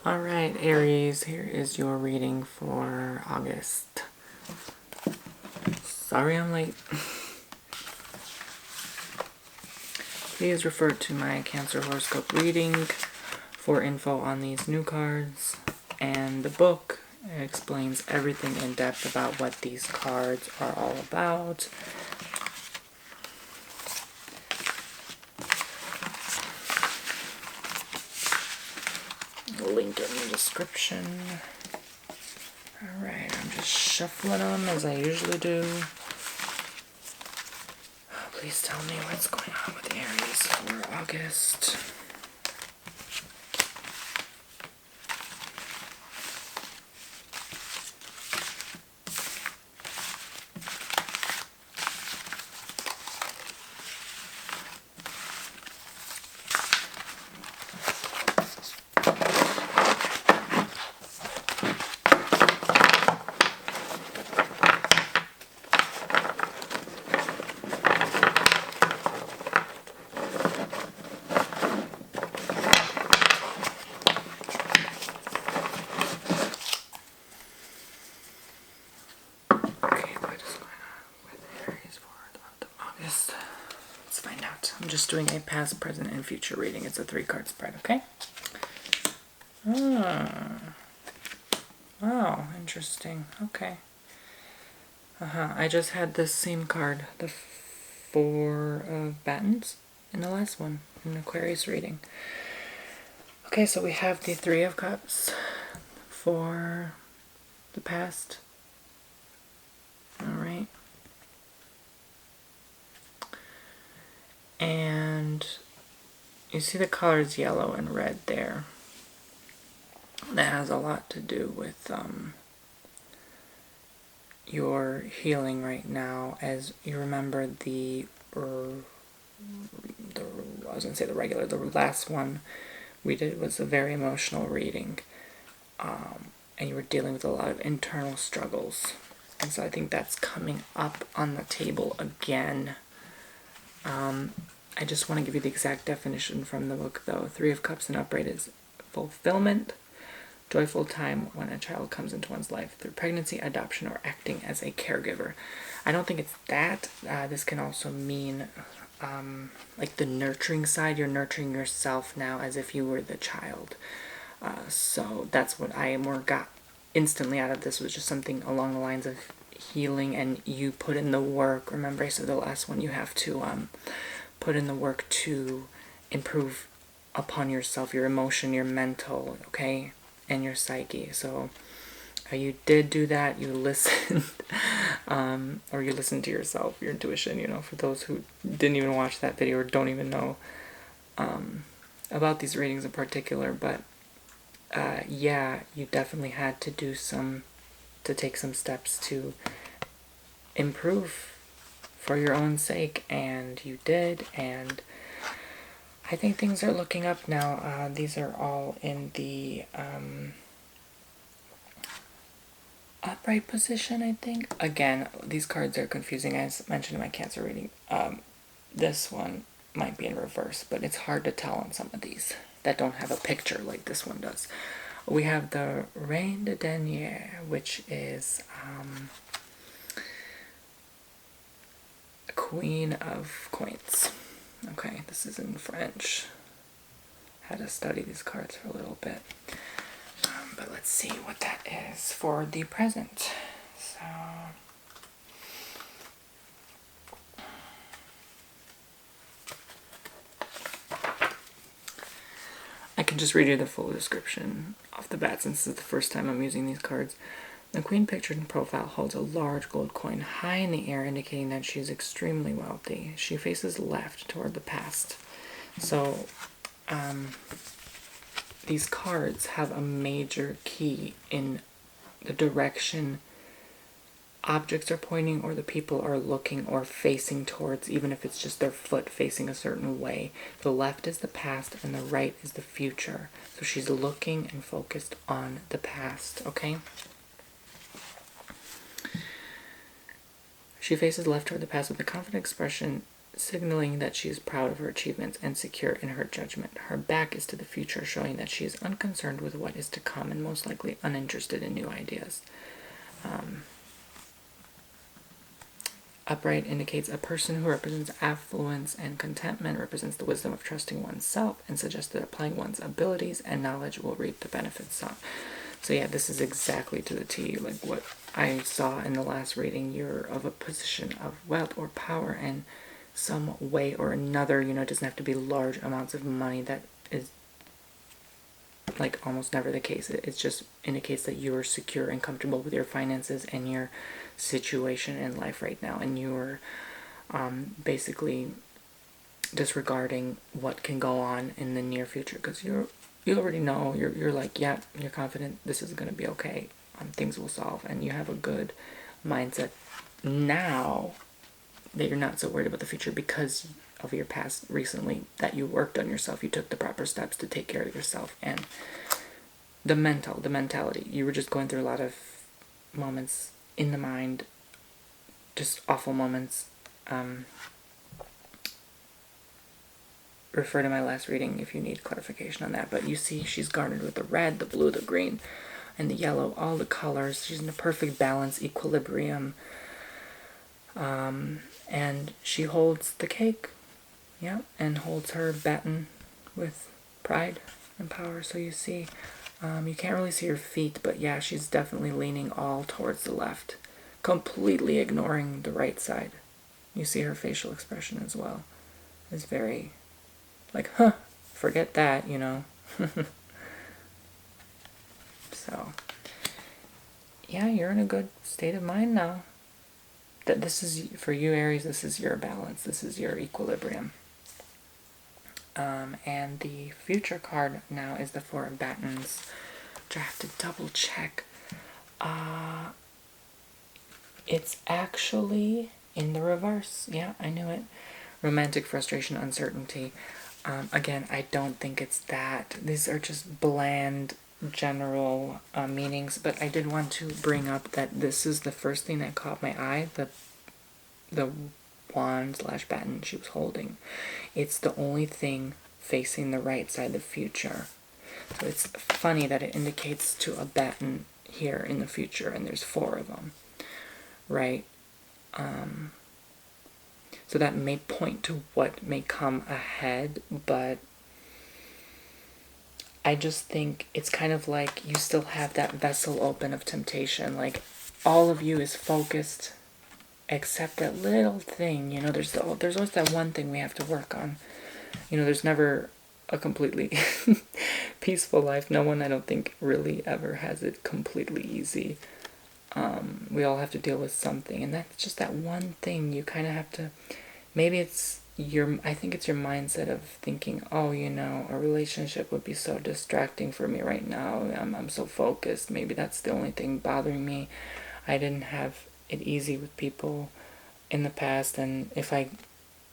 Alright, Aries, here is your reading for August. Sorry I'm late. Please refer to my Cancer horoscope reading for info on these new cards. And the book explains everything in depth about what these cards are all about. Link in the description. Alright, I'm just shuffling them as I usually do. Please tell me what's going on with Aries for August. Let's find out. I'm just doing a past, present, and future reading. It's a 3-card spread, okay? Oh, interesting. Okay. I just had this same card, the 4 of Batons, in the last one, in Aquarius reading. Okay, so we have the 3 of Cups for the past. Alright. And you see the colors yellow and red there. That has a lot to do with your healing right now, as you remember the last one we did was a very emotional reading, and you were dealing with a lot of internal struggles, and so I think that's coming up on the table again. I just want to give you the exact definition from the book, though. 3 of Cups and upright is fulfillment, joyful time when a child comes into one's life through pregnancy, adoption, or acting as a caregiver. I don't think it's that. This can also mean like the nurturing side. You're nurturing yourself now as if you were the child. So that's what I more got instantly out of this, was just something along the lines of healing, and you put in the work. Remember I said the last one, you have to put in the work to improve upon yourself, your emotion, your mental, okay, and your psyche. So you did do that. You listened, or you listened to yourself, your intuition, for those who didn't even watch that video or don't even know about these readings in particular. But yeah, you definitely had to take some steps to improve for your own sake, and you did, and I think things are looking up now. These are all in the upright position, I think. Again, these cards are confusing, as mentioned in my Cancer reading. This one might be in reverse, but it's hard to tell on some of these that don't have a picture like this one does. We have the Reine de Denier, which is Queen of Coins. Okay, this is in French. Had to study these cards for a little bit. But let's see what that is for the present. So I can just read you the full description off the bat, since this is the first time I'm using these cards. The queen pictured in profile holds a large gold coin high in the air, indicating that she is extremely wealthy. She faces left toward the past. So, these cards have a major key in the direction objects are pointing, or the people are looking or facing towards, even if it's just their foot facing a certain way. The left is the past and the right is the future. So she's looking and focused on the past, okay? She faces left toward the past with a confident expression, signaling that she is proud of her achievements and secure in her judgment. Her back is to the future, showing that she is unconcerned with what is to come and most likely uninterested in new ideas. Upright indicates a person who represents affluence and contentment, represents the wisdom of trusting oneself, and suggests that applying one's abilities and knowledge will reap the benefits. So yeah, this is exactly to the T, like what I saw in the last reading. You're of a position of wealth or power in some way or another. You know, it doesn't have to be large amounts of money. That is like almost never the case. It just indicates that you are secure and comfortable with your finances and your situation in life right now, and you're basically disregarding what can go on in the near future, because you already know, you're like, yeah, you're confident this is going to be okay, things will solve, and you have a good mindset now that you're not so worried about the future because of your past recently, that you worked on yourself, you took the proper steps to take care of yourself, and the mentality. You were just going through a lot of moments in the mind, just awful moments. Refer to my last reading if you need clarification on that. But you see she's garnered with the red, the blue, the green, and the yellow, all the colors. She's in a perfect balance, equilibrium. And she holds the cake, yeah, and holds her baton with pride and power. So you see, you can't really see her feet, but yeah, she's definitely leaning all towards the left, completely ignoring the right side. You see her facial expression as well is very like, huh, forget that, you know. So yeah, you're in a good state of mind now. That this is, for you Aries, this is your balance, this is your equilibrium. And the future card now is the Four of Batons, which I have to double check. It's actually in the reverse. Yeah, I knew it. Romantic frustration, uncertainty. Again, I don't think it's that. These are just bland, general meanings, but I did want to bring up that this is the first thing that caught my eye, the wand / baton she was holding. It's the only thing facing the right side of the future. So it's funny that it indicates to a baton here in the future, and there's 4 of them, right? So that may point to what may come ahead, but I just think it's kind of like you still have that vessel open of temptation. Like all of you is focused except that little thing, you know, there's always that one thing we have to work on. You know, there's never a completely peaceful life. No one, I don't think, really ever has it completely easy. We all have to deal with something, and that's just that one thing you kind of have to, maybe I think it's your mindset of thinking, oh, you know, a relationship would be so distracting for me right now. I'm so focused. Maybe that's the only thing bothering me. I didn't have it easy with people in the past, and if I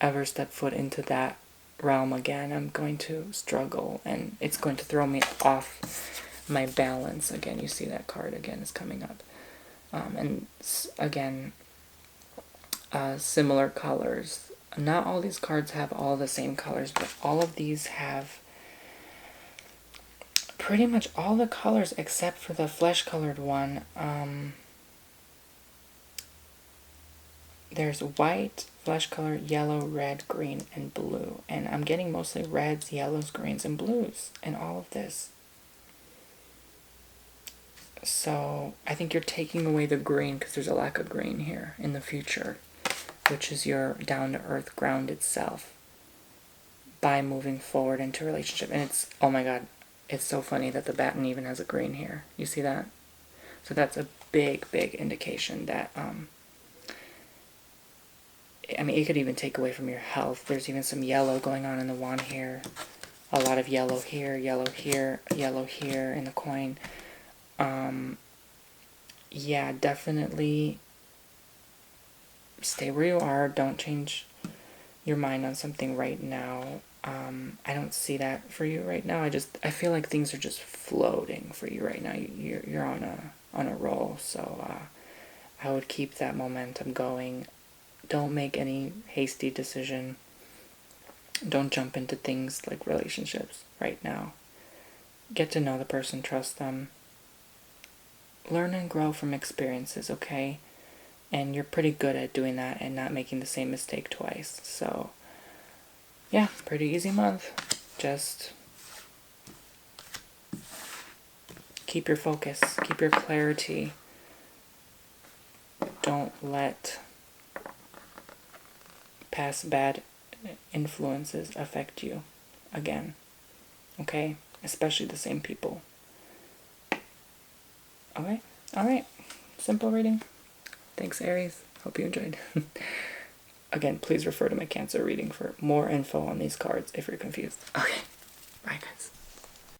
ever step foot into that realm again, I'm going to struggle, and it's going to throw me off my balance. Again, you see that card again is coming up. And again, similar colors. Not all these cards have all the same colors, but all of these have pretty much all the colors except for the flesh-colored one. There's white, flesh color, yellow, red, green, and blue. And I'm getting mostly reds, yellows, greens, and blues in all of this. So I think you're taking away the green because there's a lack of green here in the future, which is your down-to-earth, grounded self, by moving forward into a relationship. And it's, oh my god, it's so funny that the baton even has a green here. You see that? So that's a big, big indication that, I mean, it could even take away from your health. There's even some yellow going on in the wand here. A lot of yellow here, yellow here, yellow here in the coin. Yeah, definitely stay where you are. Don't change your mind on something right now. I don't see that for you right now. I feel like things are just floating for you right now. You're on a roll. So I would keep that momentum going. don't make any hasty decision. Don't jump into things like relationships right now. Get to know the person, trust them. Learn and grow from experiences, okay? And you're pretty good at doing that and not making the same mistake twice. So, yeah, pretty easy month. Just keep your focus, keep your clarity. Don't let past bad influences affect you again, okay? Especially the same people. Okay? Alright. Simple reading. Thanks, Aries. Hope you enjoyed. Again, please refer to my Cancer reading for more info on these cards if you're confused. Okay. Bye, guys.